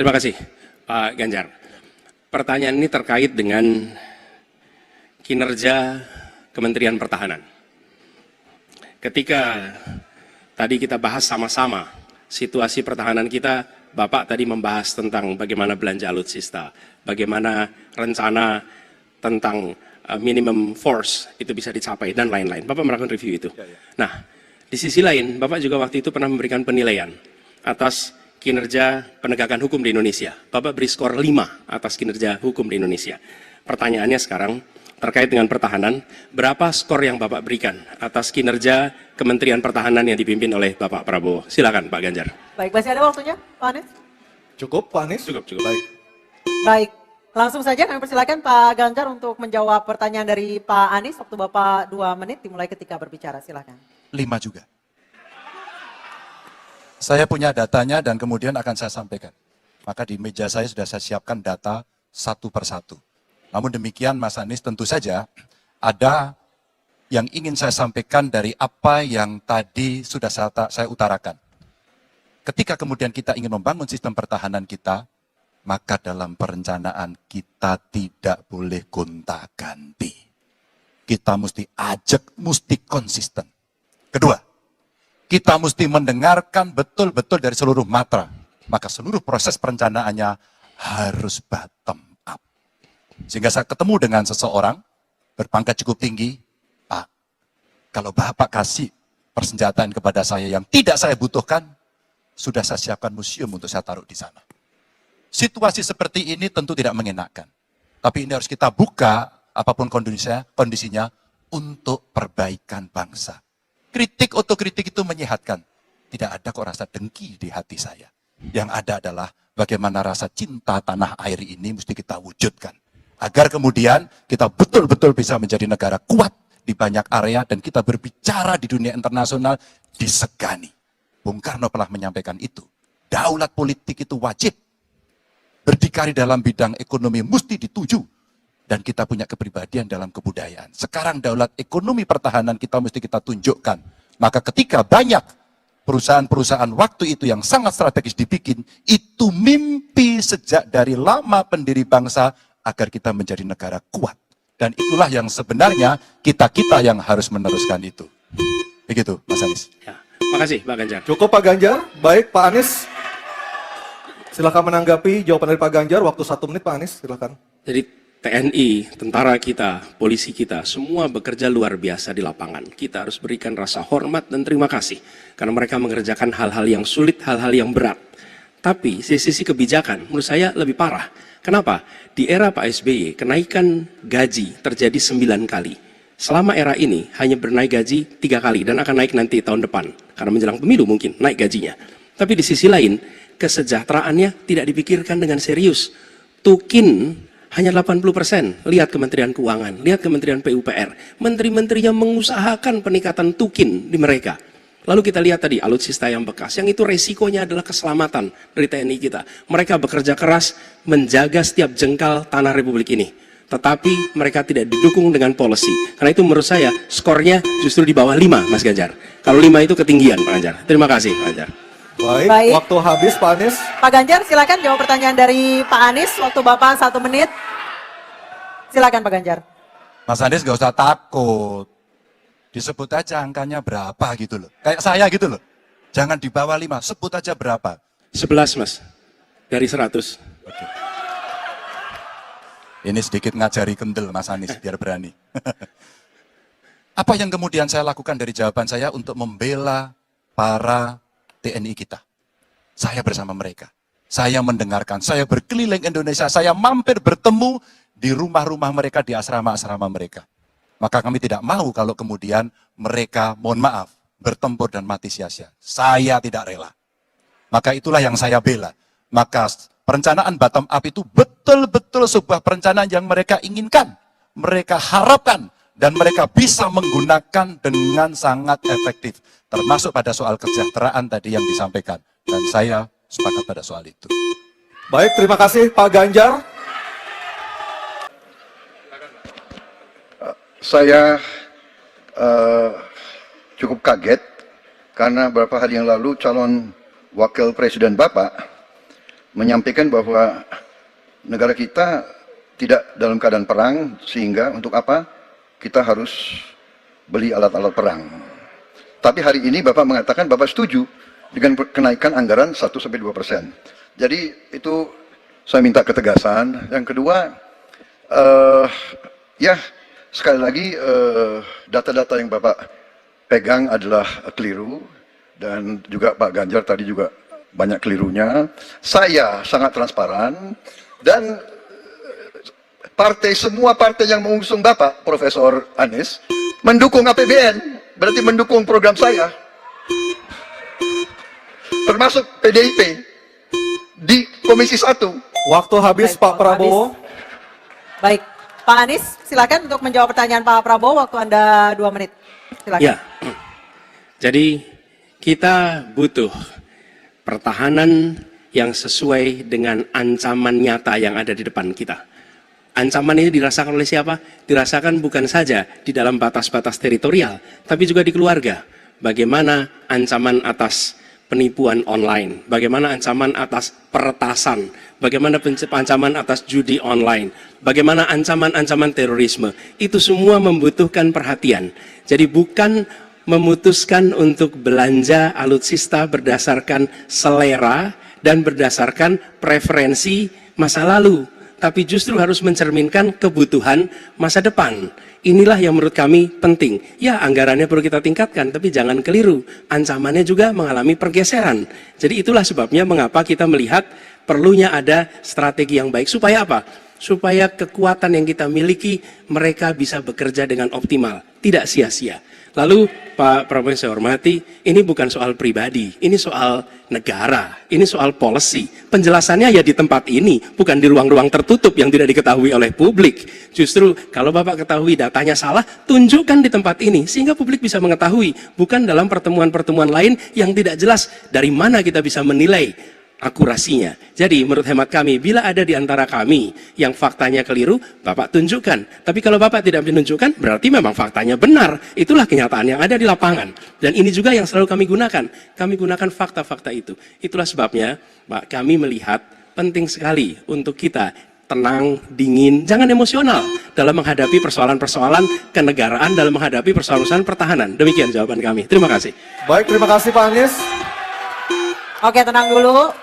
Terima kasih, Pak Ganjar. Pertanyaan ini terkait dengan kinerja Kementerian Pertahanan. Ketika tadi kita bahas sama-sama situasi pertahanan kita, Bapak tadi membahas tentang bagaimana belanja alutsista, bagaimana rencana tentang minimum force itu bisa dicapai, dan lain-lain. Bapak melakukan review itu. Nah, di sisi lain, Bapak juga waktu itu pernah memberikan penilaian atas kinerja penegakan hukum di Indonesia. Bapak beri skor 5 atas kinerja hukum di Indonesia. Pertanyaannya sekarang, terkait dengan pertahanan, berapa skor yang Bapak berikan atas kinerja Kementerian Pertahanan yang dipimpin oleh Bapak Prabowo? Silakan Pak Ganjar. Baik, masih ada waktunya Pak Anies? Cukup Pak Anies? Cukup. Baik. Baik, langsung saja kami persilakan Pak Ganjar untuk menjawab pertanyaan dari Pak Anies. Waktu Bapak 2 menit dimulai ketika berbicara, silakan. 5 juga. Saya punya datanya dan kemudian akan saya sampaikan. Maka di meja saya sudah saya siapkan data satu persatu. Namun demikian Mas Anies, tentu saja ada yang ingin saya sampaikan dari apa yang tadi sudah saya utarakan. Ketika kemudian kita ingin membangun sistem pertahanan kita, maka dalam perencanaan kita tidak boleh gonta-ganti. Kita mesti ajak, mesti konsisten. Kedua, kita mesti mendengarkan betul-betul dari seluruh matra. Maka seluruh proses perencanaannya harus bottom up. Sehingga saya ketemu dengan seseorang, berpangkat cukup tinggi, Pak, kalau Bapak kasih persenjataan kepada saya yang tidak saya butuhkan, sudah saya siapkan museum untuk saya taruh di sana. Situasi seperti ini tentu tidak mengenakan. Tapi ini harus kita buka, apapun kondisinya, untuk perbaikan bangsa. Kritik otokritik itu menyehatkan. Tidak ada kok rasa dengki di hati saya. Yang ada adalah bagaimana rasa cinta tanah air ini mesti kita wujudkan. Agar kemudian kita betul-betul bisa menjadi negara kuat di banyak area dan kita berbicara di dunia internasional disegani. Bung Karno pernah menyampaikan itu. Daulat politik itu wajib. Berdikari dalam bidang ekonomi mesti dituju. Dan kita punya kepribadian dalam kebudayaan. Sekarang daulat ekonomi pertahanan kita mesti kita tunjukkan. Maka ketika banyak perusahaan-perusahaan waktu itu yang sangat strategis dibikin, itu mimpi sejak dari lama pendiri bangsa agar kita menjadi negara kuat. Dan itulah yang sebenarnya kita-kita yang harus meneruskan itu. Begitu Mas Anies. Ya, makasih Pak Ganjar. Cukup Pak Ganjar. Baik Pak Anies. Silakan menanggapi jawaban dari Pak Ganjar. Waktu 1 menit Pak Anies, silakan. Jadi TNI, tentara kita, polisi kita, semua bekerja luar biasa di lapangan. Kita harus berikan rasa hormat dan terima kasih. Karena mereka mengerjakan hal-hal yang sulit, hal-hal yang berat. Tapi sisi kebijakan menurut saya lebih parah. Kenapa? Di era Pak SBY, kenaikan gaji terjadi 9 kali. Selama era ini hanya bernaik gaji 3 kali dan akan naik nanti tahun depan. Karena menjelang pemilu mungkin naik gajinya. Tapi di sisi lain, kesejahteraannya tidak dipikirkan dengan serius. Tukin hanya 80%. Lihat Kementerian Keuangan, lihat Kementerian PUPR. Menteri-menterinya mengusahakan peningkatan tukin di mereka. Lalu kita lihat tadi alutsista yang bekas, yang itu resikonya adalah keselamatan dari TNI kita. Mereka bekerja keras menjaga setiap jengkal tanah Republik ini. Tetapi mereka tidak didukung dengan policy. Karena itu menurut saya skornya justru di bawah 5, Mas Ganjar. Kalau 5 itu ketinggian, Pak Ganjar. Terima kasih, Pak Ganjar. Baik, waktu habis Pak Anies. Pak Ganjar silakan jawab pertanyaan dari Pak Anies. Waktu Bapak 1 menit. Silakan Pak Ganjar. Mas Anies gak usah takut. Disebut aja angkanya berapa gitu loh. Kayak saya gitu loh. Jangan di bawah 5, sebut aja berapa. 11 Mas, dari 100. Oke. Ini sedikit ngajari kendel Mas Anies biar berani. Apa yang kemudian saya lakukan dari jawaban saya untuk membela para TNI kita? Saya bersama mereka. Saya mendengarkan, saya berkeliling Indonesia, saya mampir bertemu di rumah-rumah mereka, di asrama-asrama mereka. Maka kami tidak mau kalau kemudian mereka, mohon maaf, bertempur dan mati sia-sia. Saya tidak rela. Maka itulah yang saya bela. Maka perencanaan bottom up itu betul-betul sebuah perencanaan yang mereka inginkan, mereka harapkan, dan mereka bisa menggunakan dengan sangat efektif. Termasuk pada soal kesejahteraan tadi yang disampaikan. Dan saya sepakat pada soal itu. Baik, terima kasih Pak Ganjar. Saya cukup kaget karena beberapa hari yang lalu calon wakil presiden Bapak menyampaikan bahwa negara kita tidak dalam keadaan perang, sehingga untuk apa kita harus beli alat-alat perang. Tapi hari ini Bapak mengatakan Bapak setuju dengan kenaikan anggaran 1-2%. Jadi itu saya minta ketegasan. Yang kedua, ya sekali lagi data-data yang Bapak pegang adalah keliru, dan juga Pak Ganjar tadi juga banyak kelirunya. Saya sangat transparan, dan semua partai yang mengusung Bapak, Profesor Anies, mendukung APBN, berarti mendukung program saya. Termasuk PDIP di Komisi 1. Waktu habis Baik, Pak waktu Prabowo. Baik, Pak Anies silakan untuk menjawab pertanyaan Pak Prabowo, waktu Anda 2 menit. Silakan. Ya, jadi kita butuh pertahanan yang sesuai dengan ancaman nyata yang ada di depan kita. Ancaman ini dirasakan oleh siapa? Dirasakan bukan saja di dalam batas-batas teritorial, tapi juga di keluarga. Bagaimana ancaman atas penipuan online, bagaimana ancaman atas peretasan, bagaimana ancaman atas judi online, bagaimana ancaman-ancaman terorisme. Itu semua membutuhkan perhatian. Jadi bukan memutuskan untuk belanja alutsista berdasarkan selera dan berdasarkan preferensi masa lalu, tapi justru harus mencerminkan kebutuhan masa depan. Inilah yang menurut kami penting. Ya, anggarannya perlu kita tingkatkan, tapi jangan keliru. Ancamannya juga mengalami pergeseran. Jadi itulah sebabnya mengapa kita melihat perlunya ada strategi yang baik. Supaya apa? Supaya kekuatan yang kita miliki, mereka bisa bekerja dengan optimal, tidak sia-sia. Lalu Pak Prabowo yang saya hormati, ini bukan soal pribadi, ini soal negara, ini soal policy. Penjelasannya ya di tempat ini, bukan di ruang-ruang tertutup yang tidak diketahui oleh publik. Justru kalau Bapak ketahui datanya salah, tunjukkan di tempat ini, sehingga publik bisa mengetahui, bukan dalam pertemuan-pertemuan lain yang tidak jelas dari mana kita bisa menilai akurasinya. Jadi menurut hemat kami, bila ada di antara kami yang faktanya keliru, Bapak tunjukkan. Tapi kalau Bapak tidak menunjukkan, berarti memang faktanya benar. Itulah kenyataan yang ada di lapangan. Dan ini juga yang selalu kami gunakan. Kami gunakan fakta-fakta itu. Itulah sebabnya, Pak, kami melihat penting sekali untuk kita tenang, dingin, jangan emosional dalam menghadapi persoalan-persoalan kenegaraan, dalam menghadapi persoalan-persoalan pertahanan. Demikian jawaban kami. Terima kasih. Baik, terima kasih Pak Anies. Oke, tenang dulu.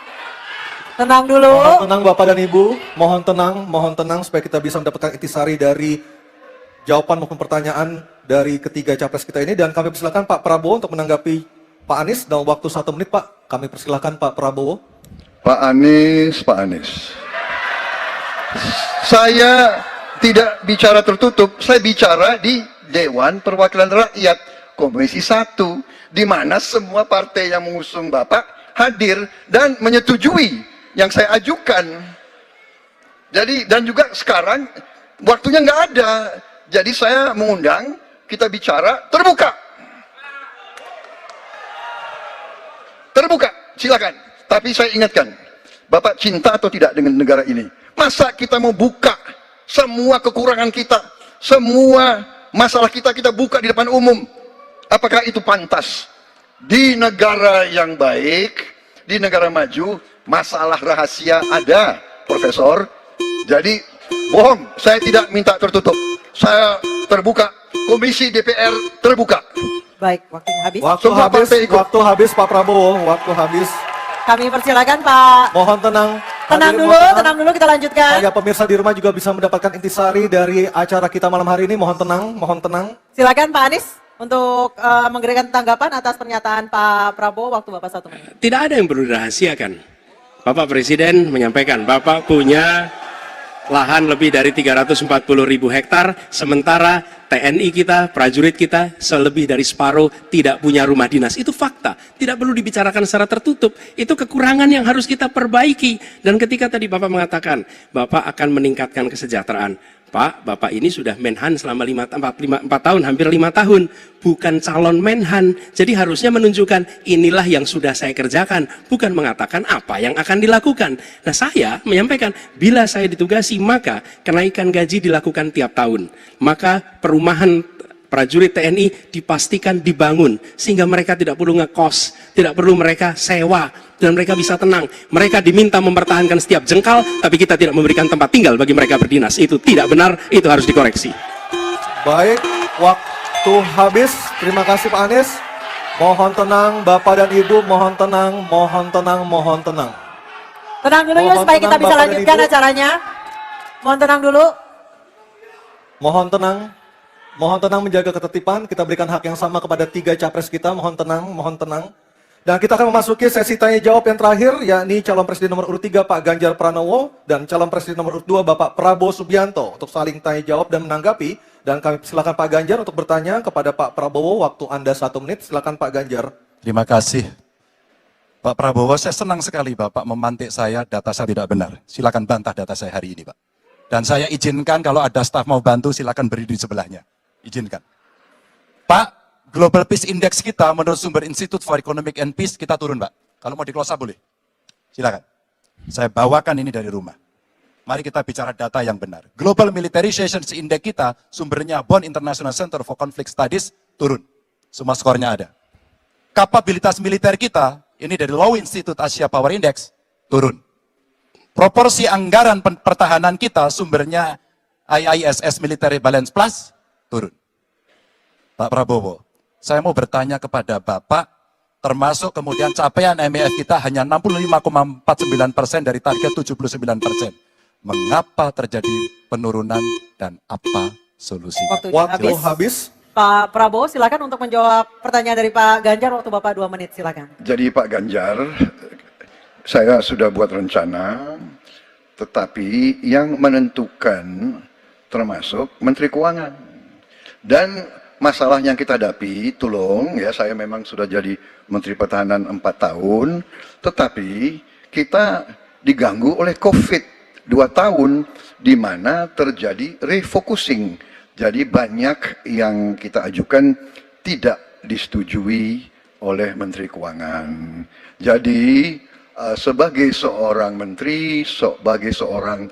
Tenang dulu. Mohon tenang Bapak dan Ibu, mohon tenang supaya kita bisa mendapatkan intisari dari jawaban maupun pertanyaan dari ketiga capres kita ini. Dan kami persilakan Pak Prabowo untuk menanggapi Pak Anies dalam waktu 1 menit, Pak. Kami persilakan Pak Prabowo. Pak Anies. Saya tidak bicara tertutup, saya bicara di Dewan Perwakilan Rakyat Komisi 1, di mana semua partai yang mengusung Bapak hadir dan menyetujui yang saya ajukan. Jadi, dan juga sekarang waktunya nggak ada. Jadi saya mengundang kita bicara terbuka. Terbuka, silakan. Tapi saya ingatkan, Bapak cinta atau tidak dengan negara ini? Masa kita mau buka semua kekurangan kita, semua masalah kita buka di depan umum? Apakah itu pantas? Di negara yang baik, di negara maju, masalah rahasia ada, Profesor. Jadi bohong, saya tidak minta tertutup. Saya terbuka, Komisi DPR terbuka. Baik, waktunya habis. Waktu habis Pak Prabowo, waktu habis. Kami persilakan Pak. Mohon tenang. Tenang Hadirin dulu, mohon tenang dulu, kita lanjutkan. Supaya pemirsa di rumah juga bisa mendapatkan intisari dari acara kita malam hari ini. Mohon tenang. Silakan Pak Anies untuk memberikan tanggapan atas pernyataan Pak Prabowo, waktu Bapak 1 menit. Tidak ada yang perlu dirahasiakan. Bapak Presiden menyampaikan, Bapak punya lahan lebih dari 340.000 hektar, sementara TNI kita, prajurit kita, selebih dari separuh tidak punya rumah dinas. Itu fakta, tidak perlu dibicarakan secara tertutup. Itu kekurangan yang harus kita perbaiki. Dan ketika tadi Bapak mengatakan, Bapak akan meningkatkan kesejahteraan. Pak, Bapak ini sudah Menhan selama 4 tahun, hampir 5 tahun. Bukan calon Menhan. Jadi harusnya menunjukkan inilah yang sudah saya kerjakan. Bukan mengatakan apa yang akan dilakukan. Nah, saya menyampaikan, bila saya ditugasi, maka kenaikan gaji dilakukan tiap tahun. Maka perumahan prajurit TNI dipastikan dibangun sehingga mereka tidak perlu ngekos, tidak perlu mereka sewa, dan mereka bisa tenang. Mereka diminta mempertahankan setiap jengkal, tapi kita tidak memberikan tempat tinggal bagi mereka berdinas. Itu tidak benar, itu harus dikoreksi. Baik, waktu habis. Terima kasih Pak Anies. Mohon tenang Bapak dan Ibu, mohon tenang, mohon tenang, mohon tenang. Tenang dulu ya Mohon supaya kita tenang, bisa Bapak dan lanjutkan Ibu. acaranya. Mohon tenang dulu. Mohon tenang. Mohon tenang menjaga ketertiban. Kita berikan hak yang sama kepada 3 capres kita. Mohon tenang, mohon tenang. Dan kita akan memasuki sesi tanya jawab yang terakhir, yakni calon presiden nomor urut 3 Pak Ganjar Pranowo dan calon presiden nomor urut 2 Bapak Prabowo Subianto untuk saling tanya jawab dan menanggapi. Dan kami silakan Pak Ganjar untuk bertanya kepada Pak Prabowo. Waktu Anda 1 menit. Silakan Pak Ganjar. Terima kasih. Pak Prabowo, saya senang sekali Bapak memantik saya, data saya tidak benar. Silakan bantah data saya hari ini, Pak. Dan saya izinkan kalau ada staf mau bantu, silakan berdiri di sebelahnya. Izinkan. Pak, Global Peace Index kita menurut sumber Institute for Economic and Peace kita turun, Pak. Kalau mau di-close up boleh. Silakan. Saya bawakan ini dari rumah. Mari kita bicara data yang benar. Global Militarization Index kita, sumbernya Bonn International Center for Conflict Studies, turun. Semua skornya ada. Kapabilitas militer kita, ini dari Law Institute Asia Power Index, turun. Proporsi anggaran pertahanan kita, sumbernya IISS Military Balance Plus, turun. Pak Prabowo, saya mau bertanya kepada Bapak, termasuk kemudian capaian MEF kita hanya 65,49% dari target 79%. Mengapa terjadi penurunan dan apa solusinya? Waktu habis. Pak Prabowo silakan untuk menjawab pertanyaan dari Pak Ganjar, waktu Bapak 2 menit silakan. Jadi Pak Ganjar, saya sudah buat rencana, tetapi yang menentukan termasuk Menteri Keuangan. Dan masalah yang kita hadapi, tolong ya, saya memang sudah jadi Menteri Pertahanan 4 tahun, tetapi kita diganggu oleh COVID 2 tahun, di mana terjadi refocusing. Jadi banyak yang kita ajukan tidak disetujui oleh Menteri Keuangan. Jadi sebagai seorang menteri, sebagai seorang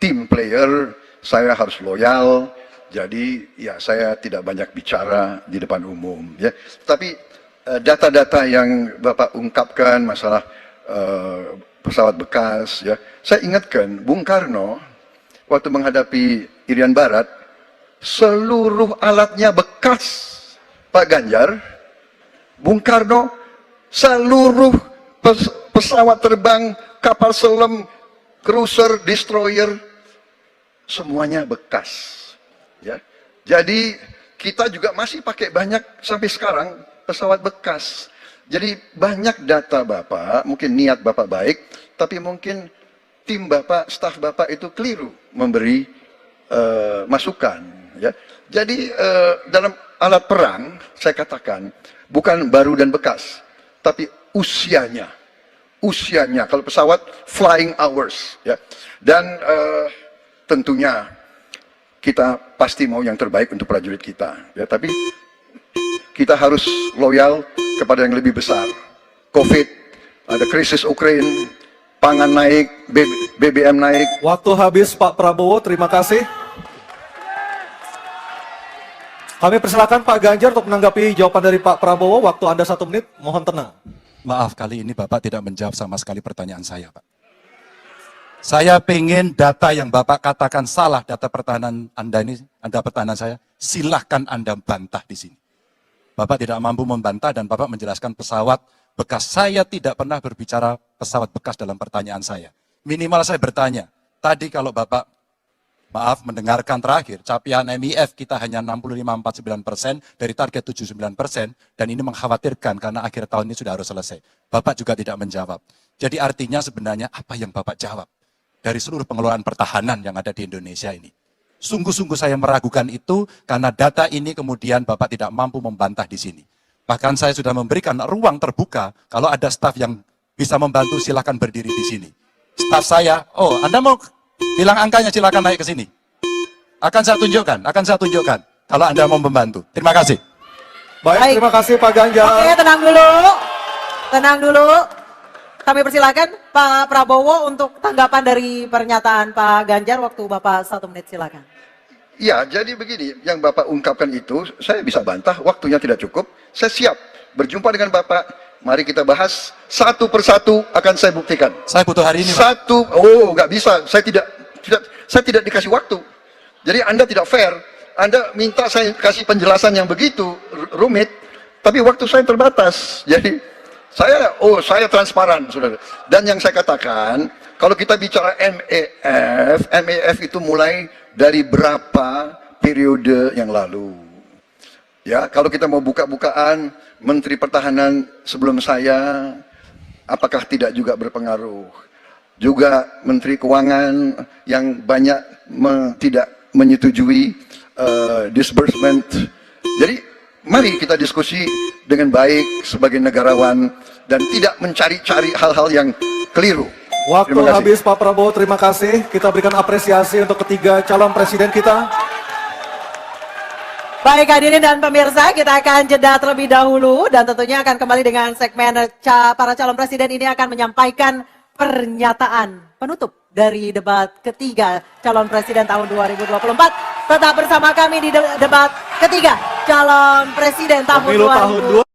team player, saya harus loyal. Jadi ya saya tidak banyak bicara di depan umum. Ya, tapi data-data yang Bapak ungkapkan masalah pesawat bekas, ya, saya ingatkan Bung Karno waktu menghadapi Irian Barat, seluruh alatnya bekas. Pak Ganjar, Bung Karno, seluruh pesawat terbang, kapal selam, cruiser, destroyer, semuanya bekas. Ya, jadi kita juga masih pakai banyak sampai sekarang pesawat bekas. Jadi banyak data Bapak, mungkin niat Bapak baik, tapi mungkin tim Bapak, staf Bapak itu keliru memberi masukan. Ya. Jadi dalam alat perang, saya katakan, bukan baru dan bekas, tapi usianya. Usianya, kalau pesawat, flying hours. Ya. Dan tentunya kita pasti mau yang terbaik untuk prajurit kita. Ya. Tapi kita harus loyal kepada yang lebih besar. COVID, ada krisis Ukraina, pangan naik, BBM naik. Waktu habis Pak Prabowo, terima kasih. Kami persilakan Pak Ganjar untuk menanggapi jawaban dari Pak Prabowo. Waktu Anda 1 menit, mohon tenang. Maaf, kali ini Bapak tidak menjawab sama sekali pertanyaan saya, Pak. Saya pengen data yang Bapak katakan salah, data pertahanan Anda ini, Anda pertahanan saya, silahkan Anda bantah di sini. Bapak tidak mampu membantah dan Bapak menjelaskan pesawat bekas. Saya tidak pernah berbicara pesawat bekas dalam pertanyaan saya. Minimal saya bertanya, tadi kalau Bapak, maaf, mendengarkan terakhir, capaian MEF kita hanya 65,49% dari target 79%, dan ini mengkhawatirkan karena akhir tahun ini sudah harus selesai. Bapak juga tidak menjawab. Jadi artinya sebenarnya apa yang Bapak jawab dari seluruh pengelolaan pertahanan yang ada di Indonesia ini? Sungguh-sungguh saya meragukan itu karena data ini kemudian Bapak tidak mampu membantah di sini. Bahkan saya sudah memberikan ruang terbuka, kalau ada staf yang bisa membantu silakan berdiri di sini. Staf saya, oh Anda mau bilang angkanya silakan naik ke sini. Akan saya tunjukkan kalau Anda mau membantu. Terima kasih. Baik, terima kasih Pak Ganjar. Oke, tenang dulu. Kami persilakan Pak Prabowo untuk tanggapan dari pernyataan Pak Ganjar, waktu Bapak 1 menit silakan. Ya, jadi begini, yang Bapak ungkapkan itu, saya bisa bantah, waktunya tidak cukup. Saya siap berjumpa dengan Bapak. Mari kita bahas satu persatu, akan saya buktikan. Saya butuh hari ini, Pak. Nggak bisa. Saya tidak dikasih waktu. Jadi Anda tidak fair. Anda minta saya kasih penjelasan yang begitu rumit, tapi waktu saya terbatas. Jadi saya transparan, saudara. Dan yang saya katakan, kalau kita bicara MEF itu mulai dari berapa periode yang lalu. Ya, kalau kita mau buka-bukaan, Menteri Pertahanan sebelum saya, apakah tidak juga berpengaruh? Juga Menteri Keuangan yang banyak tidak menyetujui disbursement. Jadi, mari kita diskusi dengan baik sebagai negarawan dan tidak mencari-cari hal-hal yang keliru. Waktu Terima kasih. habis Pak Prabowo, terima kasih. Kita berikan apresiasi untuk ketiga calon presiden kita. Baik hadirin dan pemirsa, kita akan jeda terlebih dahulu dan tentunya akan kembali dengan segmen para calon presiden ini akan menyampaikan pernyataan penutup dari debat ketiga calon presiden tahun 2024. Tetap bersama kami di debat ketiga calon presiden tahun Pemilu tahun 2024.